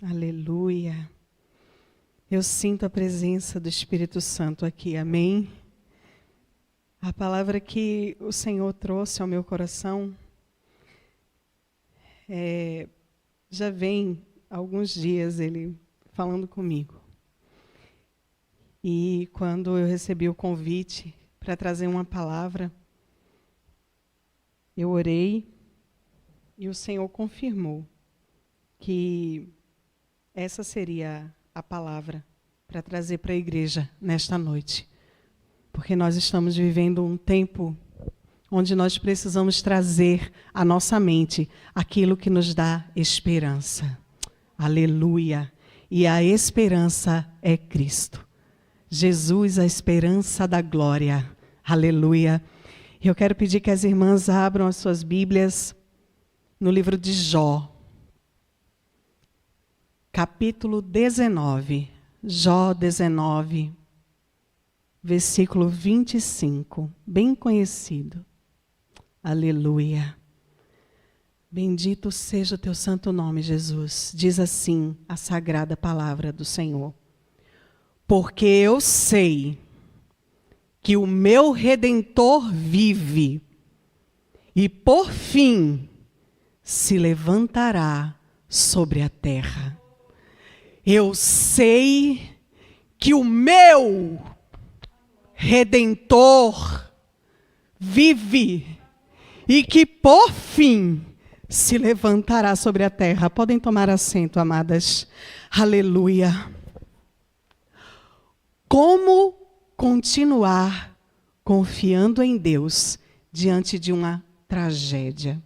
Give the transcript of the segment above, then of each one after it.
Aleluia. Eu sinto a presença do Espírito Santo aqui, amém? A palavra que o Senhor trouxe ao meu coração já vem há alguns dias ele falando comigo. E quando eu recebi o convite para trazer uma palavra, eu orei e o Senhor confirmou que essa seria a palavra para trazer para a igreja nesta noite. Porque nós estamos vivendo um tempo onde nós precisamos trazer à nossa mente aquilo que nos dá esperança. Aleluia! E a esperança é Cristo. Jesus, a esperança da glória. Aleluia! Eu quero pedir que as irmãs abram as suas Bíblias no livro de Jó. Capítulo 19, Jó 19, versículo 25, bem conhecido. Aleluia. Bendito seja o teu santo nome, Jesus. Diz assim a sagrada palavra do Senhor. Porque eu sei que o meu Redentor vive e por fim se levantará sobre a terra. Eu sei que o meu Redentor vive e que por fim se levantará sobre a terra. Podem tomar assento, amadas. Aleluia. Como continuar confiando em Deus diante de uma tragédia?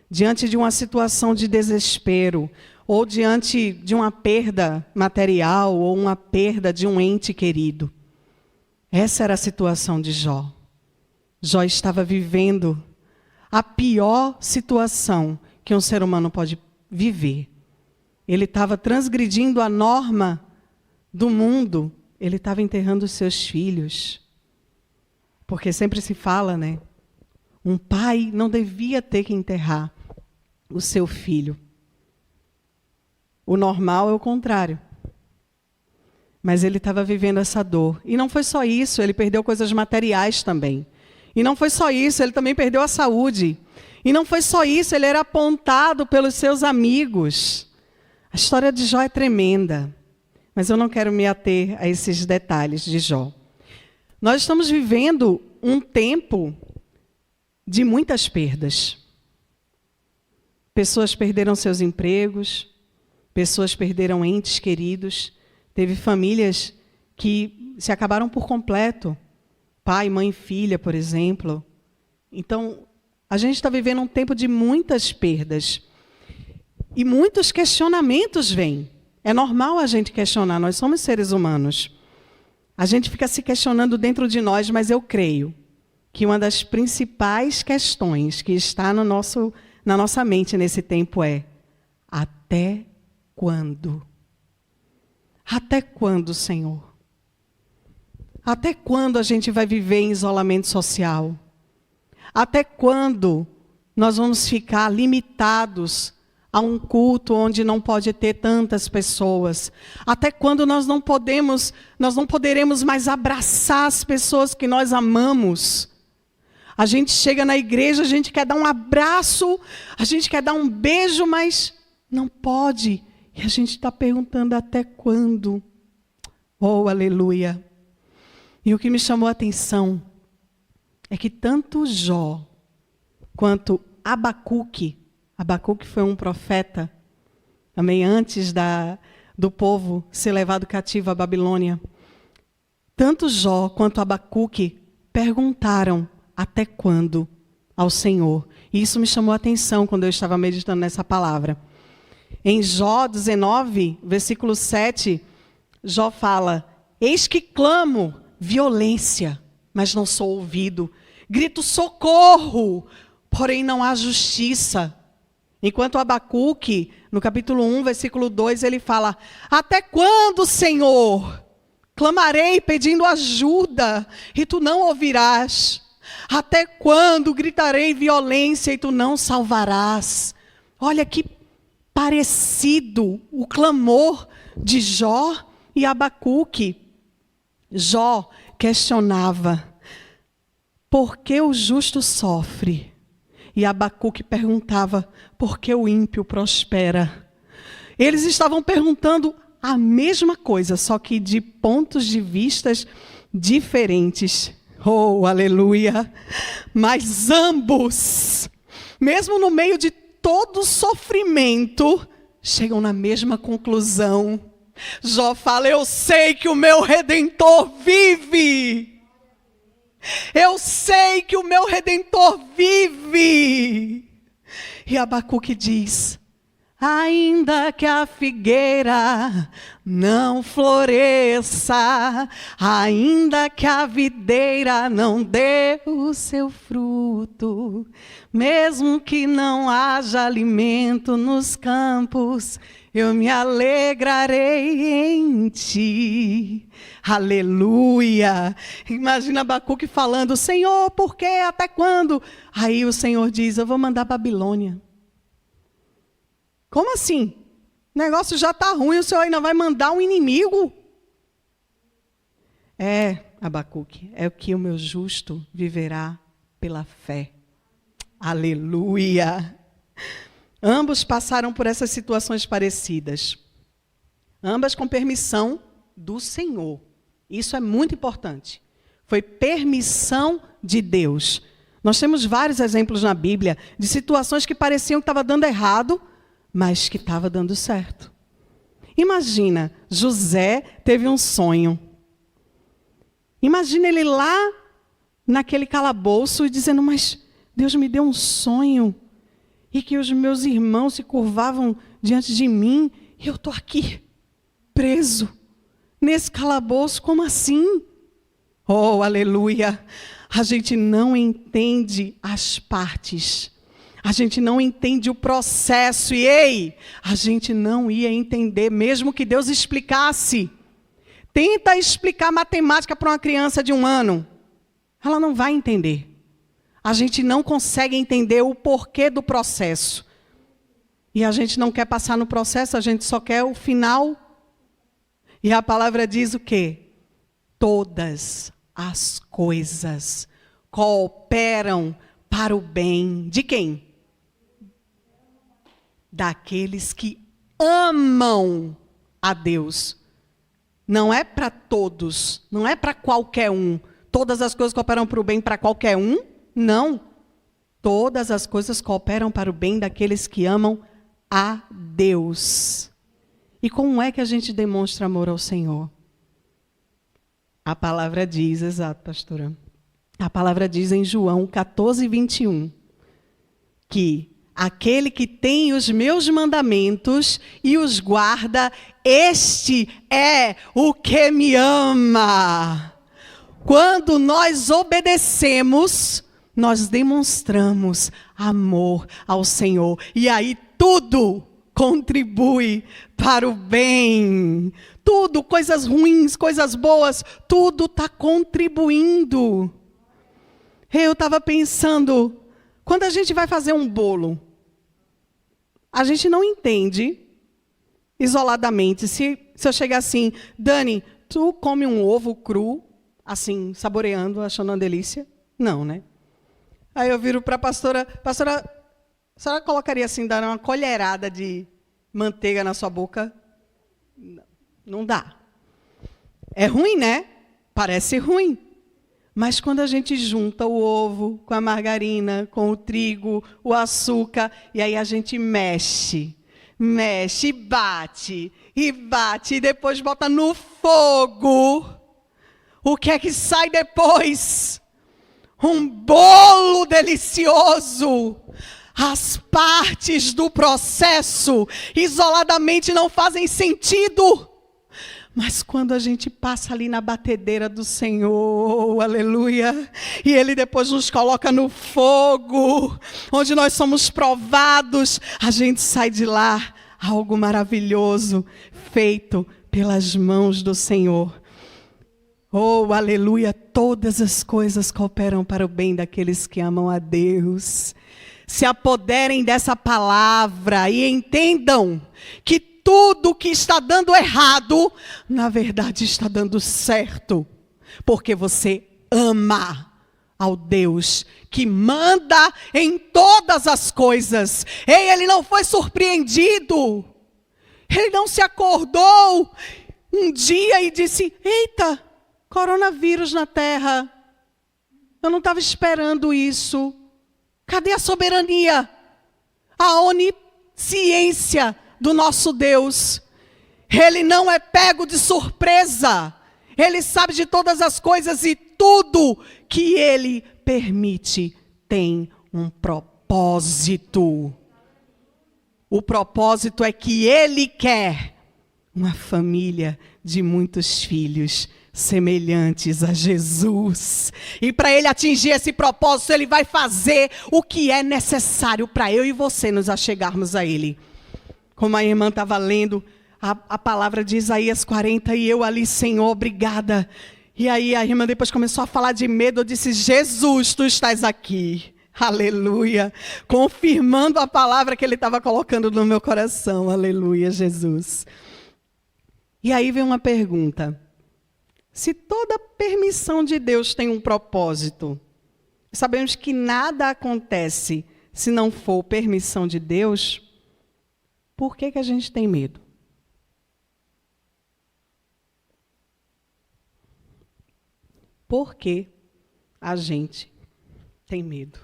Diante de uma situação de desespero, ou diante de uma perda material, ou uma perda de um ente querido. Essa era a situação de Jó. Jó estava vivendo a pior situação que um ser humano pode viver. Ele estava transgredindo a norma do mundo. Ele estava enterrando os seus filhos. Porque sempre se fala, né? Um pai não devia ter que enterrar o seu filho. O normal é o contrário. Mas ele estava vivendo essa dor. E não foi só isso, ele perdeu coisas materiais também. E não foi só isso, ele também perdeu a saúde. E não foi só isso, ele era apontado pelos seus amigos. A história de Jó é tremenda. Mas eu não quero me ater a esses detalhes de Jó. Nós estamos vivendo um tempo de muitas perdas. Pessoas perderam seus empregos. Pessoas perderam entes queridos. Teve famílias que se acabaram por completo. Pai, mãe, filha, por exemplo. Então, a gente está vivendo um tempo de muitas perdas. E muitos questionamentos vêm. É normal a gente questionar, nós somos seres humanos. A gente fica se questionando dentro de nós, mas eu creio que uma das principais questões que está na nossa mente nesse tempo é: até quando? Até quando, Senhor? Até quando a gente vai viver em isolamento social? Até quando nós vamos ficar limitados a um culto onde não pode ter tantas pessoas? Até quando nós não poderemos mais abraçar as pessoas que nós amamos? A gente chega na igreja, a gente quer dar um abraço, a gente quer dar um beijo, mas não pode. E a gente está perguntando até quando? Oh, aleluia! E o que me chamou a atenção é que tanto Jó quanto Abacuque foi um profeta, também antes do povo ser levado cativo à Babilônia. Tanto Jó quanto Abacuque perguntaram até quando ao Senhor. E isso me chamou a atenção quando eu estava meditando nessa palavra. Em Jó 19, versículo 7, Jó fala: eis que clamo violência, mas não sou ouvido. Grito socorro, porém não há justiça. Enquanto Abacuque, no capítulo 1, versículo 2, ele fala: até quando, Senhor? Clamarei pedindo ajuda, e tu não ouvirás. Até quando gritarei violência, e tu não salvarás? Olha que parecido o clamor de Jó e Abacuque. Jó questionava: por que o justo sofre? E Abacuque perguntava: por que o ímpio prospera? Eles estavam perguntando a mesma coisa, só que de pontos de vistas diferentes. Oh, aleluia! Mas ambos, mesmo no meio de todo sofrimento, chegam na mesma conclusão. Jó fala: eu sei que o meu Redentor vive. Eu sei que o meu Redentor vive. E Abacuque diz: ainda que a figueira não floresça, ainda que a videira não dê o seu fruto, mesmo que não haja alimento nos campos, eu me alegrarei em ti. Aleluia! Imagina Abacuque falando: Senhor, por quê? Até quando? Aí o Senhor diz: eu vou mandar a Babilônia. Como assim? O negócio já está ruim, o Senhor ainda vai mandar um inimigo? Abacuque, é o que o meu justo viverá pela fé. Aleluia! Ambos passaram por essas situações parecidas. Ambas com permissão do Senhor. Isso é muito importante. Foi permissão de Deus. Nós temos vários exemplos na Bíblia de situações que pareciam que estava dando errado, mas que estava dando certo. Imagina, José teve um sonho. Imagina ele lá naquele calabouço dizendo: mas Deus me deu um sonho e que os meus irmãos se curvavam diante de mim e eu estou aqui, preso, nesse calabouço, como assim? Oh, aleluia! A gente não entende as partes. A gente não entende o processo. E, a gente não ia entender, mesmo que Deus explicasse. Tenta explicar matemática para uma criança de 1 ano. Ela não vai entender. A gente não consegue entender o porquê do processo. E a gente não quer passar no processo, a gente só quer o final. E a palavra diz o quê? Todas as coisas cooperam para o bem de quem? Daqueles que amam a Deus. Não é para todos, não é para qualquer um. Todas as coisas cooperam para o bem para qualquer um? Não. Todas as coisas cooperam para o bem daqueles que amam a Deus. E como é que a gente demonstra amor ao Senhor? A palavra diz, exato, pastora. A palavra diz em João 14:21, que aquele que tem os meus mandamentos e os guarda, este é o que me ama. Quando nós obedecemos, nós demonstramos amor ao Senhor. E aí tudo contribui para o bem. Tudo, coisas ruins, coisas boas, tudo está contribuindo. Eu estava pensando, quando a gente vai fazer um bolo, a gente não entende isoladamente. Se eu chegar assim: Dani, tu come um ovo cru, assim, saboreando, achando uma delícia? Não, né? Aí eu viro para a pastora: pastora, a senhora colocaria assim, dar uma colherada de manteiga na sua boca? Não dá. É ruim, né? Parece ruim. Mas quando a gente junta o ovo com a margarina, com o trigo, o açúcar, e aí a gente mexe, bate, e depois bota no fogo, o que é que sai depois? Um bolo delicioso. As partes do processo isoladamente não fazem sentido. Mas quando a gente passa ali na batedeira do Senhor, aleluia, e Ele depois nos coloca no fogo, onde nós somos provados, a gente sai de lá, algo maravilhoso, feito pelas mãos do Senhor. Oh, aleluia, todas as coisas cooperam para o bem daqueles que amam a Deus. se apoderem dessa palavra e entendam que tudo que está dando errado, na verdade está dando certo, porque você ama ao Deus que manda em todas as coisas. Ei, ele não foi surpreendido, ele não se acordou um dia e disse: eita, coronavírus na terra, eu não estava esperando isso. Cadê a soberania, a onisciência do nosso Deus? Ele não é pego de surpresa. Ele sabe de todas as coisas e tudo que Ele permite tem um propósito. O propósito é que Ele quer uma família de muitos filhos semelhantes a Jesus. E para Ele atingir esse propósito, Ele vai fazer o que é necessário para eu e você nos achegarmos a Ele. Como a irmã estava lendo a palavra de Isaías 40, e eu ali: Senhor, obrigada. E aí a irmã depois começou a falar de medo. Eu disse: Jesus, tu estás aqui. Aleluia. Confirmando a palavra que Ele estava colocando no meu coração. Aleluia, Jesus. E aí vem uma pergunta. Se toda permissão de Deus tem um propósito, sabemos que nada acontece se não for permissão de Deus, por que a gente tem medo? Por que a gente tem medo?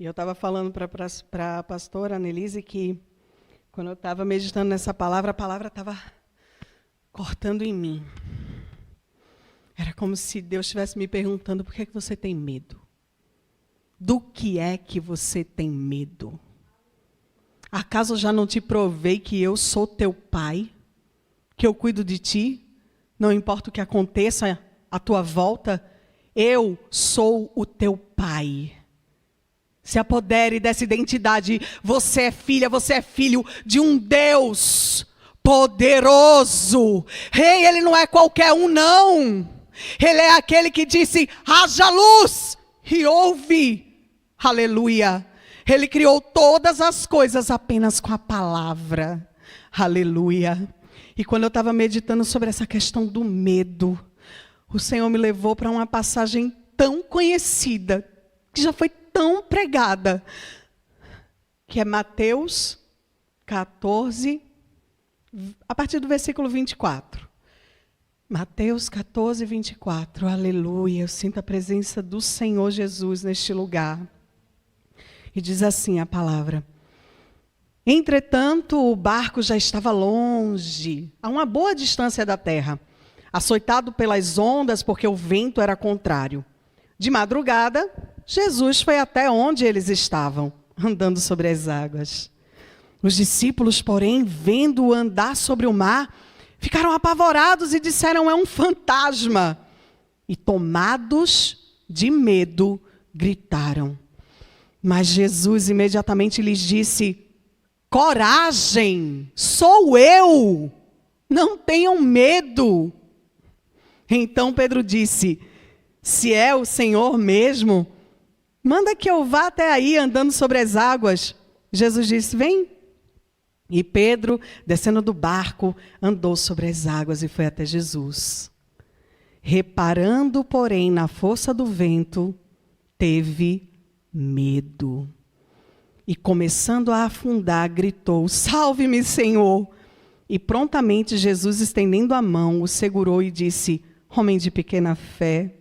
E eu estava falando para a pastora Annelise que, quando eu estava meditando nessa palavra, a palavra estava cortando em mim. Era como se Deus estivesse me perguntando: por que você tem medo? Do que é que você tem medo? Acaso eu já não te provei que eu sou teu pai? Que eu cuido de ti? Não importa o que aconteça à tua volta, eu sou o teu pai. Se apodere dessa identidade. Você é filha, você é filho de um Deus poderoso. Ei, Ele não é qualquer um, não. Ele é aquele que disse: haja luz, e houve. Aleluia. Ele criou todas as coisas apenas com a palavra. Aleluia. E quando eu estava meditando sobre essa questão do medo, o Senhor me levou para uma passagem tão conhecida, que já foi tão pregada, que é Mateus 14, a partir do versículo 24. Mateus 14, 24. Aleluia. Eu sinto a presença do Senhor Jesus neste lugar. E diz assim a palavra: entretanto, o barco já estava longe, a uma boa distância da terra, açoitado pelas ondas, porque o vento era contrário. De madrugada, Jesus foi até onde eles estavam, andando sobre as águas. Os discípulos, porém, vendo-o andar sobre o mar, ficaram apavorados e disseram: é um fantasma. E tomados de medo, gritaram. Mas Jesus imediatamente lhes disse: coragem, sou eu, não tenham medo. Então Pedro disse: se é o Senhor mesmo, manda que eu vá até aí andando sobre as águas. Jesus disse: vem. E Pedro, descendo do barco, andou sobre as águas e foi até Jesus. Reparando, porém, na força do vento, teve medo. E começando a afundar, gritou: salve-me, Senhor! E prontamente Jesus, estendendo a mão, o segurou e disse: homem de pequena fé,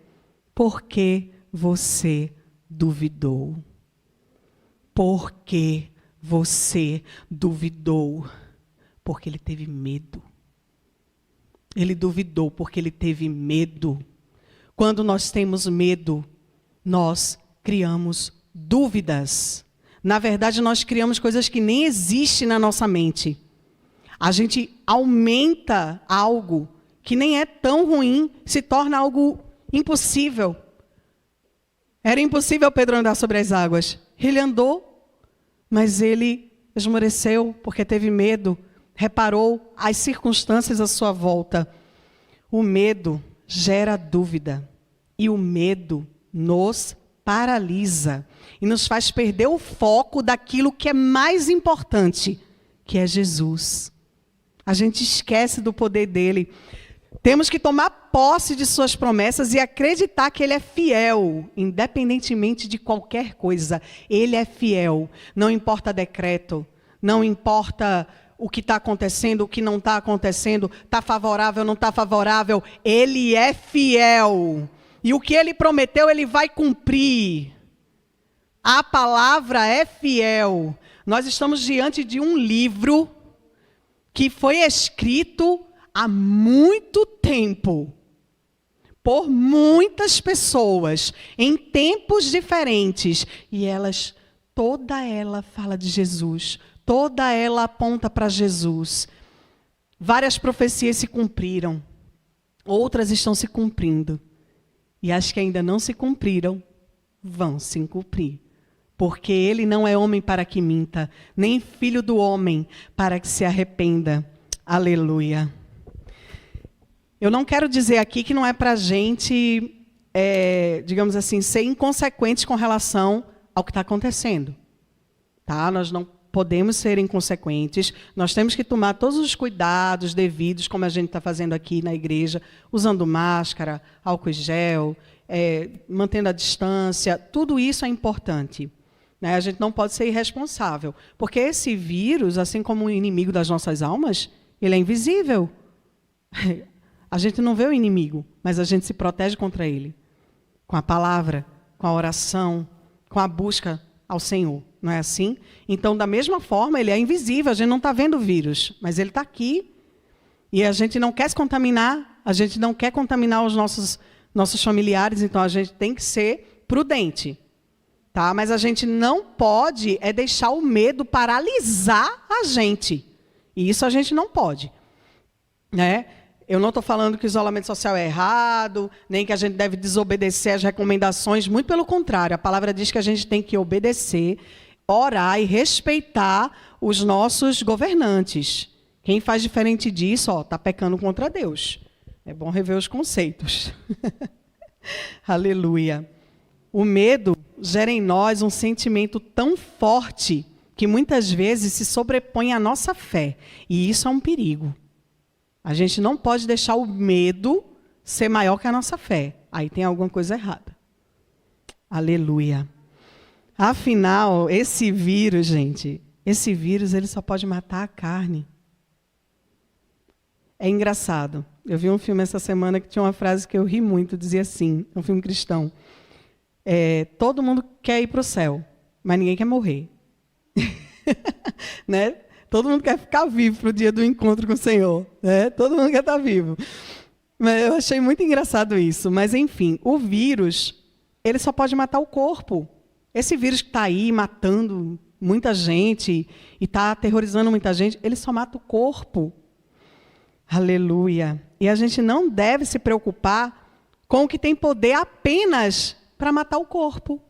por que você duvidou? Por que você duvidou? Porque ele teve medo. Ele duvidou porque ele teve medo. Quando nós temos medo, nós criamos dúvidas. Na verdade, nós criamos coisas que nem existem na nossa mente. A gente aumenta algo que nem é tão ruim, se torna algo impossível. Era impossível Pedro andar sobre as águas. Ele andou, mas ele esmoreceu porque teve medo, reparou as circunstâncias à sua volta. O medo gera dúvida e o medo nos paralisa e nos faz perder o foco daquilo que é mais importante, que é Jesus. A gente esquece do poder dele. Temos que tomar posse de suas promessas e acreditar que ele é fiel, independentemente de qualquer coisa. Ele é fiel. Não importa decreto, não importa o que está acontecendo, o que não está acontecendo, está favorável, não está favorável. Ele é fiel. E o que ele prometeu, ele vai cumprir. A palavra é fiel. Nós estamos diante de um livro que foi escrito há muito tempo, por muitas pessoas, em tempos diferentes, e toda ela fala de Jesus, toda ela aponta para Jesus. Várias profecias se cumpriram, outras estão se cumprindo, e as que ainda não se cumpriram, vão se cumprir. Porque ele não é homem para que minta, nem filho do homem para que se arrependa. Aleluia. Eu não quero dizer aqui que não é para a gente, digamos assim, ser inconsequentes com relação ao que está acontecendo. Tá? Nós não podemos ser inconsequentes, nós temos que tomar todos os cuidados devidos, como a gente está fazendo aqui na igreja, usando máscara, álcool gel, mantendo a distância, tudo isso é importante. Né? A gente não pode ser irresponsável, porque esse vírus, assim como o inimigo das nossas almas, ele é invisível. A gente não vê o inimigo, mas a gente se protege contra ele. Com a palavra, com a oração, com a busca ao Senhor. Não é assim? Então, da mesma forma, ele é invisível. A gente não está vendo o vírus, mas ele está aqui. E a gente não quer se contaminar. A gente não quer contaminar os nossos familiares. Então, a gente tem que ser prudente. Tá? Mas a gente não pode deixar o medo paralisar a gente. E isso a gente não pode. Né? Eu não estou falando que o isolamento social é errado, nem que a gente deve desobedecer às recomendações, muito pelo contrário. A palavra diz que a gente tem que obedecer, orar e respeitar os nossos governantes. Quem faz diferente disso, está pecando contra Deus. É bom rever os conceitos. Aleluia. O medo gera em nós um sentimento tão forte que muitas vezes se sobrepõe à nossa fé. E isso é um perigo. A gente não pode deixar o medo ser maior que a nossa fé. Aí tem alguma coisa errada. Aleluia. Afinal, esse vírus, gente, ele só pode matar a carne. É engraçado. Eu vi um filme essa semana que tinha uma frase que eu ri muito, dizia assim, um filme cristão. Todo mundo quer ir para o céu, mas ninguém quer morrer. Né? Todo mundo quer ficar vivo para o dia do encontro com o Senhor. Né? Todo mundo quer estar vivo. Mas eu achei muito engraçado isso. Mas, enfim, o vírus, ele só pode matar o corpo. Esse vírus que está aí matando muita gente e está aterrorizando muita gente, ele só mata o corpo. Aleluia. E a gente não deve se preocupar com o que tem poder apenas para matar o corpo.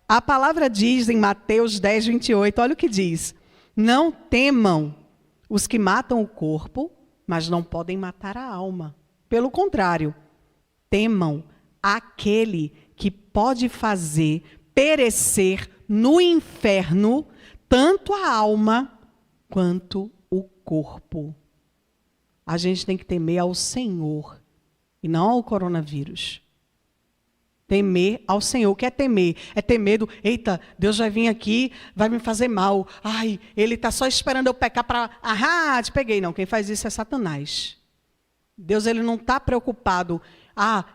A palavra diz em Mateus 10, 28, olha o que diz. Não temam os que matam o corpo, mas não podem matar a alma. Pelo contrário, temam aquele que pode fazer perecer no inferno tanto a alma quanto o corpo. A gente tem que temer ao Senhor e não ao coronavírus. Temer ao Senhor. O que é temer? É ter medo. Eita, Deus vai vir aqui, vai me fazer mal. Ai, Ele está só esperando eu pecar para... Ahá, te peguei. Não, quem faz isso é Satanás. Deus, Ele não está preocupado.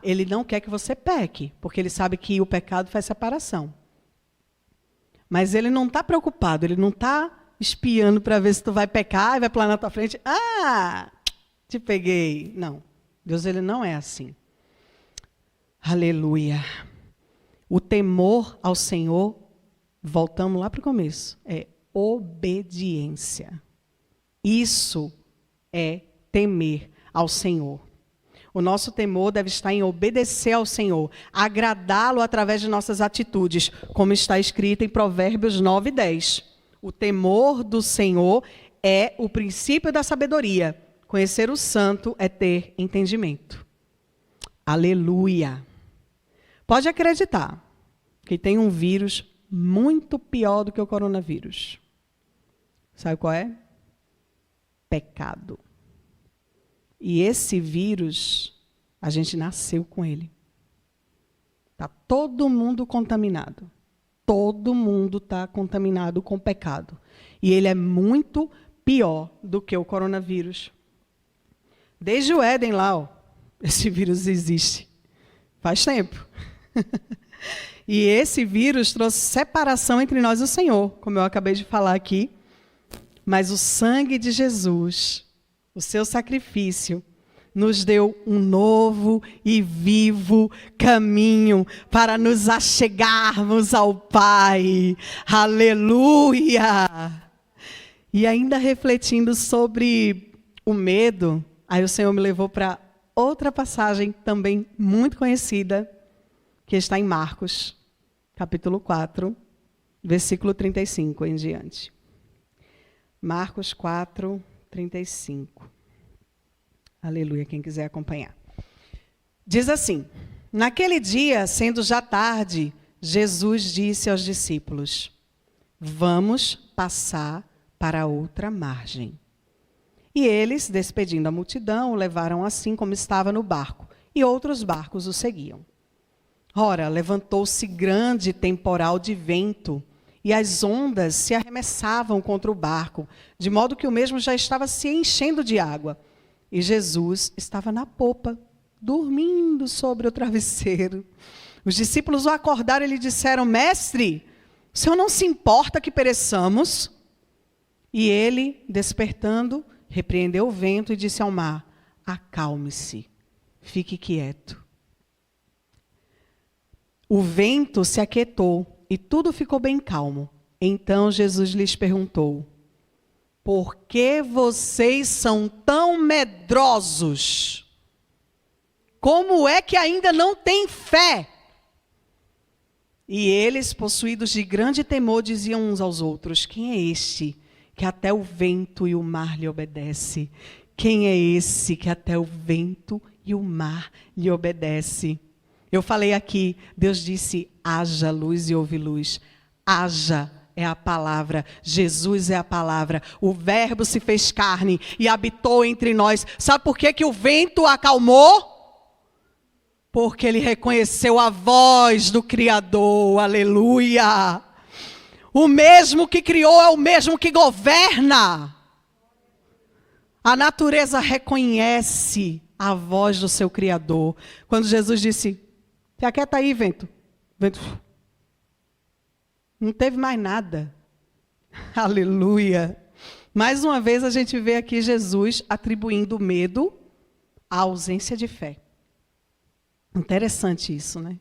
Ele não quer que você peque, porque Ele sabe que o pecado faz separação. Mas Ele não está preocupado, Ele não está espiando para ver se tu vai pecar e vai planar na tua frente. Te peguei. Não, Deus, Ele não é assim. Aleluia. O temor ao Senhor, voltamos lá para o começo, é obediência. Isso é temer ao Senhor. O nosso temor deve estar em obedecer ao Senhor, agradá-lo através de nossas atitudes, como está escrito em Provérbios 9, 10. O temor do Senhor é o princípio da sabedoria. Conhecer o santo é ter entendimento. Aleluia. Pode acreditar. que tem um vírus muito pior do que o coronavírus. Sabe qual é? Pecado. E esse vírus, a gente nasceu com ele. Está todo mundo contaminado. Todo mundo está contaminado com pecado. E ele é muito pior do que o coronavírus. Desde o Éden lá, ó, esse vírus existe. Faz tempo. E esse vírus trouxe separação entre nós e o Senhor, como eu acabei de falar aqui. Mas o sangue de Jesus, o seu sacrifício, nos deu um novo e vivo caminho para nos achegarmos ao Pai. Aleluia! E ainda refletindo sobre o medo, aí o Senhor me levou para outra passagem também muito conhecida, que está em Marcos, capítulo 4, versículo 35 em diante. Marcos 4, 35. Aleluia, quem quiser acompanhar. Diz assim: naquele dia, sendo já tarde, Jesus disse aos discípulos: vamos passar para outra margem. E eles, despedindo a multidão, o levaram assim como estava no barco, e outros barcos o seguiam. Ora, levantou-se grande temporal de vento, e as ondas se arremessavam contra o barco, de modo que o mesmo já estava se enchendo de água. E Jesus estava na popa, dormindo sobre o travesseiro. Os discípulos o acordaram e lhe disseram: Mestre, o Senhor não se importa que pereçamos? E ele, despertando, repreendeu o vento e disse ao mar: acalme-se, fique quieto. O vento se aquietou e tudo ficou bem calmo. Então Jesus lhes perguntou: por que vocês são tão medrosos? Como é que ainda não têm fé? E eles, possuídos de grande temor, diziam uns aos outros: quem é este que até o vento e o mar lhe obedece? Quem é esse que até o vento e o mar lhe obedece? Eu falei aqui, Deus disse: haja luz e houve luz. Haja é a palavra, Jesus é a palavra, o verbo se fez carne e habitou entre nós. Sabe por que o vento acalmou? Porque ele reconheceu a voz do Criador, aleluia. O mesmo que criou é o mesmo que governa. A natureza reconhece a voz do seu Criador. Quando Jesus disse: se aquieta aí, vento. Vento. Não teve mais nada. Aleluia. Mais uma vez a gente vê aqui Jesus atribuindo medo à ausência de fé. Interessante isso, né?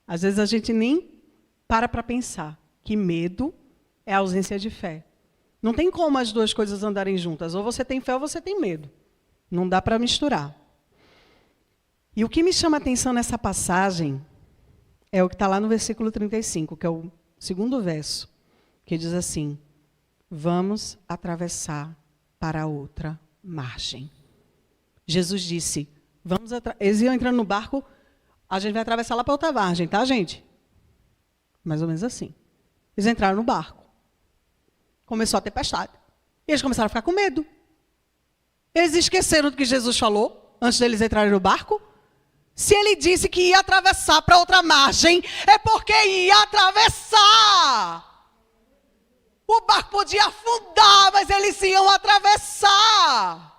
Às vezes a gente nem para pensar que medo é ausência de fé. Não tem como as duas coisas andarem juntas. Ou você tem fé ou você tem medo. Não dá para misturar. E o que me chama a atenção nessa passagem é o que está lá no versículo 35, que é o segundo verso, que diz assim: vamos atravessar para a outra margem. Jesus disse: eles iam entrando no barco, a gente vai atravessar lá para outra margem, tá, gente? Mais ou menos assim. Eles entraram no barco. Começou a tempestade. E eles começaram a ficar com medo. Eles esqueceram do que Jesus falou antes deles entrarem no barco. Se ele disse que ia atravessar para outra margem, é porque ia atravessar. O barco podia afundar, mas eles iam atravessar.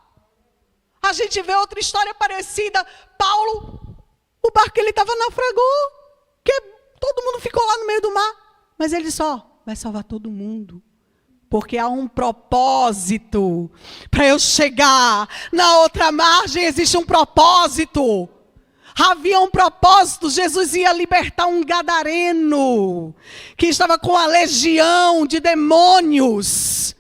A gente vê outra história parecida. Paulo, o barco que ele estava naufragou, que todo mundo ficou lá no meio do mar. Mas ele só vai salvar todo mundo. Porque há um propósito. Para eu chegar na outra margem, existe um propósito. Havia um propósito. Jesus ia libertar um gadareno que estava com a legião de demônios.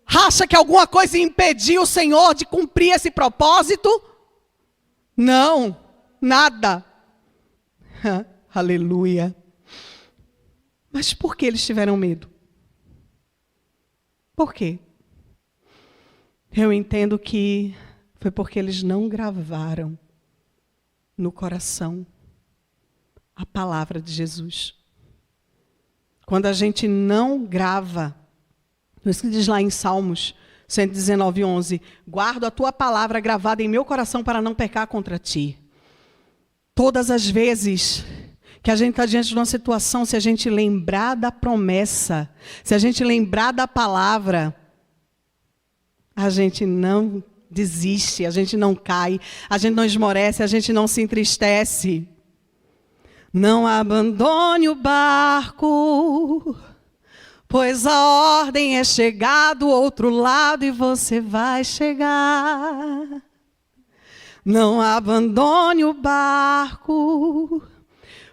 Acha que alguma coisa impediu o Senhor de cumprir esse propósito? Não, nada. Aleluia. Mas por que eles tiveram medo? Por quê? Eu entendo que foi porque eles não gravaram no coração a palavra de Jesus. quando a gente não grava. Por isso que diz lá em Salmos 119, 11, guardo a tua palavra gravada em meu coração para não pecar contra ti. Todas as vezes que a gente está diante de uma situação, se a gente lembrar da promessa, se a gente lembrar da palavra, a gente não desiste, a gente não cai, a gente não esmorece, a gente não se entristece. Não abandone o barco, pois a ordem é chegar do outro lado e você vai chegar. Não abandone o barco,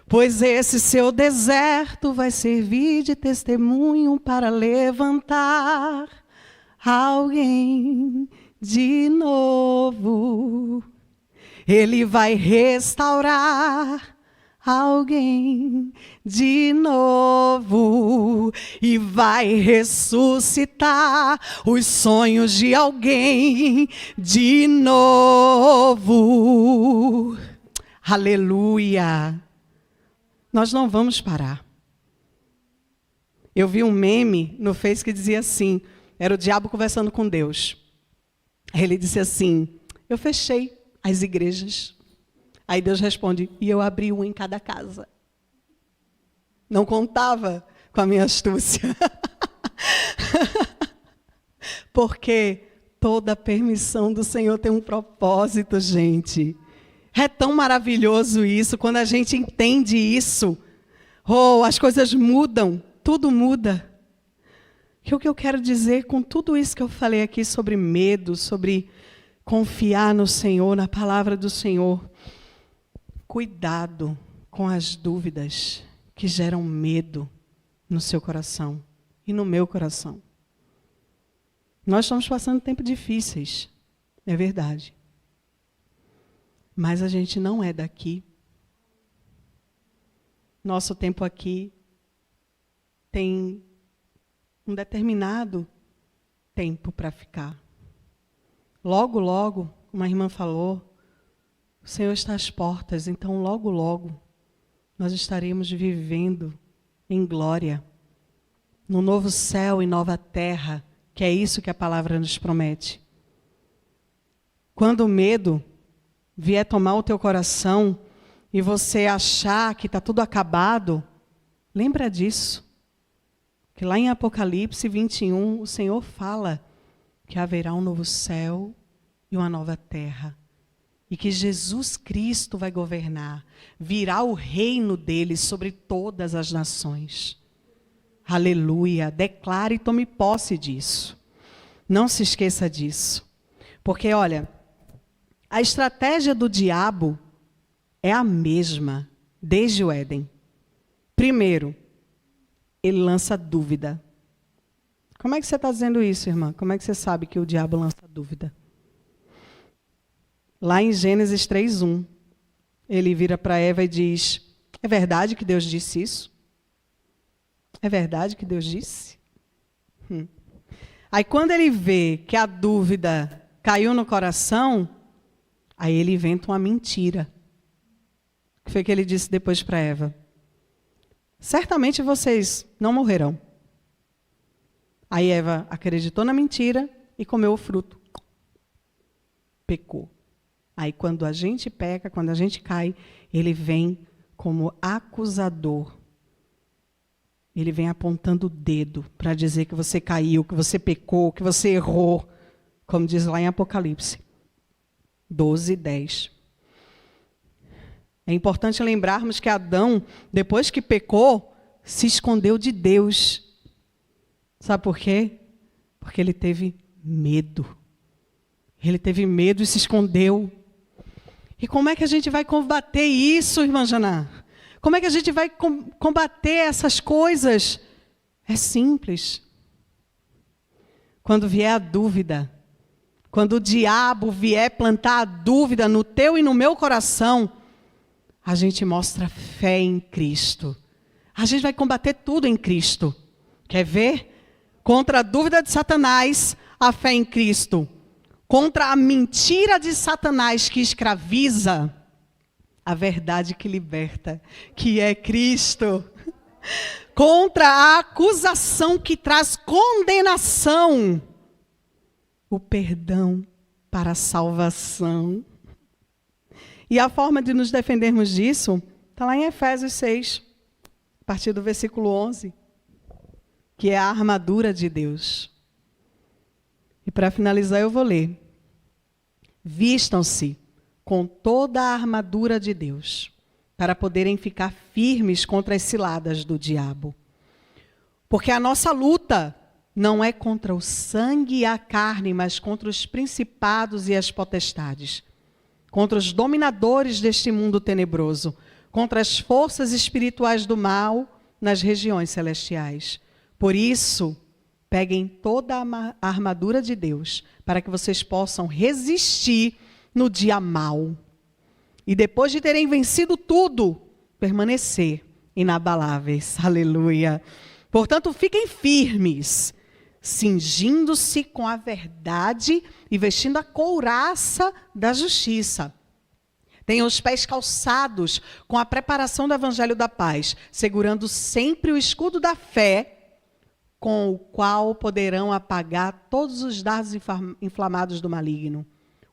pois esse seu deserto vai servir de testemunho para levantar alguém de novo. Ele vai restaurar alguém de novo e vai ressuscitar os sonhos de alguém de novo. Aleluia! Nós não vamos parar. Eu vi um meme no Face que dizia assim, era o diabo conversando com Deus. Ele disse assim, eu fechei as igrejas. Aí Deus responde, e eu abri um em cada casa. Não contava com a minha astúcia. Porque toda permissão do Senhor tem um propósito, gente. É tão maravilhoso isso, quando a gente entende isso. Oh, as coisas mudam, tudo muda. E o que eu quero dizer com tudo isso que eu falei aqui sobre medo, sobre confiar no Senhor, na palavra do Senhor. Cuidado com as dúvidas que geram medo no seu coração e no meu coração. Nós estamos passando tempos difíceis, é verdade. Mas a gente não é daqui. Nosso tempo aqui tem um determinado tempo para ficar. Logo, logo, como a irmã falou, o Senhor está às portas, então logo, logo, nós estaremos vivendo em glória, no novo céu e nova terra, que é isso que a palavra nos promete. Quando o medo vier tomar o teu coração e você achar que está tudo acabado, lembra disso. Que lá em Apocalipse 21, o Senhor fala que haverá um novo céu e uma nova terra. E que Jesus Cristo vai governar. Virá o reino dele sobre todas as nações. Aleluia. Declare e tome posse disso. Não se esqueça disso. Porque, olha, a estratégia do diabo é a mesma desde o Éden. Primeiro, ele lança dúvida. Como é que você está dizendo isso, irmã? Como é que você sabe que o diabo lança dúvida? Lá em Gênesis 3:1, ele vira para Eva e diz, é verdade que Deus disse isso? É verdade que Deus disse? Aí quando ele vê que a dúvida caiu no coração, aí ele inventa uma mentira. O que foi que ele disse depois para Eva? Certamente vocês não morrerão. Aí Eva acreditou na mentira e comeu o fruto. Pecou. Aí quando a gente peca, quando a gente cai, ele vem como acusador. Ele vem apontando o dedo para dizer que você caiu, que você pecou, que você errou. Como diz lá em Apocalipse 12:10. É importante lembrarmos que Adão, depois que pecou, se escondeu de Deus. Sabe por quê? Porque ele teve medo. Ele teve medo e se escondeu. E como é que a gente vai combater isso, irmã Janá? Como é que a gente vai combater essas coisas? É simples. Quando vier a dúvida, quando o diabo vier plantar a dúvida no teu e no meu coração, a gente mostra fé em Cristo. A gente vai combater tudo em Cristo. Quer ver? Contra a dúvida de Satanás, a fé em Cristo. Contra a mentira de Satanás que escraviza, a verdade que liberta, que é Cristo. Contra a acusação que traz condenação, o perdão para a salvação. E a forma de nos defendermos disso está lá em Efésios 6, a partir do versículo 11, que é a armadura de Deus. E para finalizar eu vou ler. Vistam-se com toda a armadura de Deus, para poderem ficar firmes contra as ciladas do diabo. Porque a nossa luta não é contra o sangue e a carne, mas contra os principados e as potestades, contra os dominadores deste mundo tenebroso, contra as forças espirituais do mal nas regiões celestiais. Por isso, peguem toda a armadura de Deus, para que vocês possam resistir no dia mau. E depois de terem vencido tudo, permanecer inabaláveis. Aleluia. Portanto, fiquem firmes, cingindo-se com a verdade e vestindo a couraça da justiça. Tenham os pés calçados com a preparação do evangelho da paz, segurando sempre o escudo da fé, com o qual poderão apagar todos os dardos inflamados do maligno.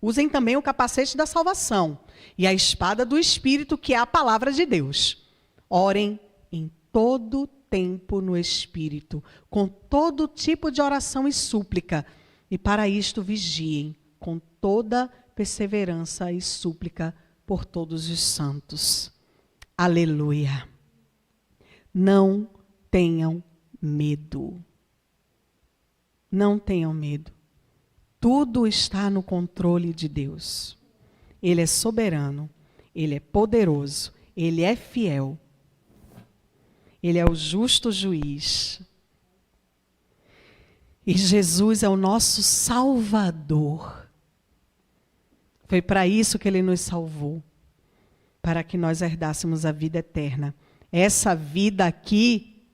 Usem também o capacete da salvação e a espada do Espírito, que é a palavra de Deus. Orem em todo tempo no Espírito, com todo tipo de oração e súplica. E para isto vigiem, com toda perseverança e súplica por todos os santos. Aleluia. Não tenham medo. Não tenham medo. Tudo está no controle de Deus. Ele é soberano, Ele é poderoso, Ele é fiel. Ele é o justo juiz. E Jesus é o nosso Salvador. Foi para isso que Ele nos salvou, para que nós herdássemos a vida eterna. Essa vida aqui,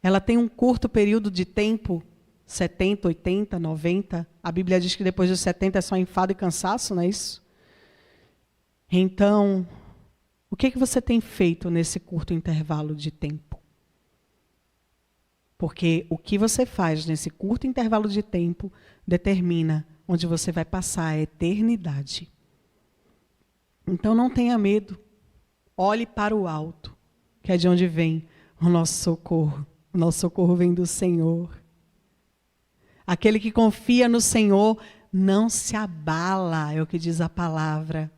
ela tem um curto período de tempo, 70, 80, 90. A Bíblia diz que depois dos 70 é só enfado e cansaço, não é isso? Então, o que você tem feito nesse curto intervalo de tempo? Porque o que você faz nesse curto intervalo de tempo determina onde você vai passar a eternidade. Então não tenha medo. Olhe para o alto, que é de onde vem o nosso socorro. O nosso socorro vem do Senhor. Aquele que confia no Senhor não se abala, é o que diz a palavra.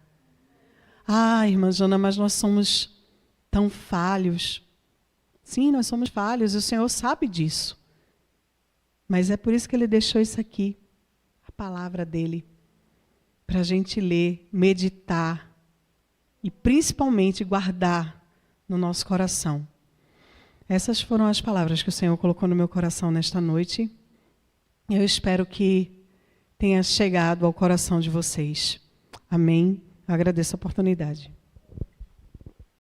Ah, irmã Jona, mas nós somos tão falhos. Sim, nós somos falhos, e o Senhor sabe disso. Mas é por isso que Ele deixou isso aqui, a palavra dEle, para a gente ler, meditar e principalmente guardar no nosso coração. Essas foram as palavras que o Senhor colocou no meu coração nesta noite. Eu espero que tenha chegado ao coração de vocês. Amém? Eu agradeço a oportunidade.